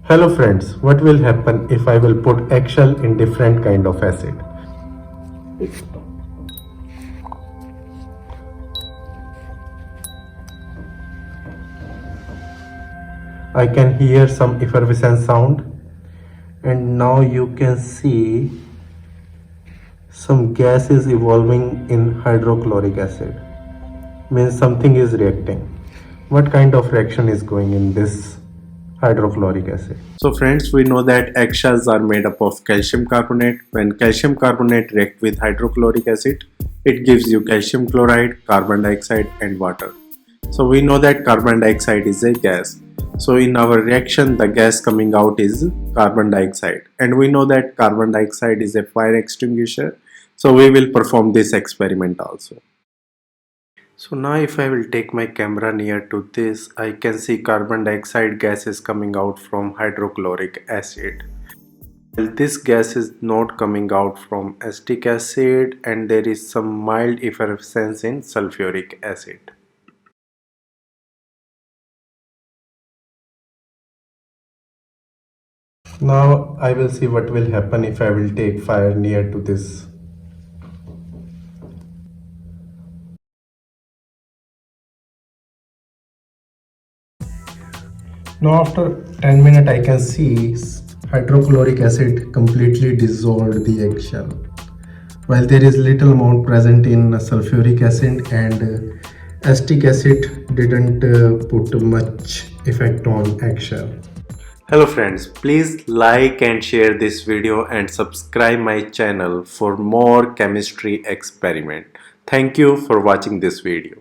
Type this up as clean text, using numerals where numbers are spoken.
Hello friends, what will happen if I will put eggshell in different kind of acid? I can hear some effervescent sound, and now you can see some gas is evolving in hydrochloric acid. Means something is reacting. What kind of reaction is going in this hydrochloric acid? So friends, we know that eggshells are made up of calcium carbonate. When calcium carbonate react with hydrochloric acid, it gives you calcium chloride, carbon dioxide and water. So we know that carbon dioxide is a gas. So in our reaction, the gas coming out is carbon dioxide, and we know that carbon dioxide is a fire extinguisher. So we will perform this experiment also. So now if I will take my camera near to this, I can see carbon dioxide gas is coming out from hydrochloric acid. Well, this gas is not coming out from acetic acid, and there is some mild effervescence in sulfuric acid. Now I will see what will happen if I will take fire near to this. Now after 10 minutes I can see hydrochloric acid completely dissolved the eggshell, while there is little amount present in sulfuric acid, and acetic acid didn't put much effect on eggshell. Hello friends, please like and share this video and subscribe my channel for more chemistry experiment. Thank you for watching this video.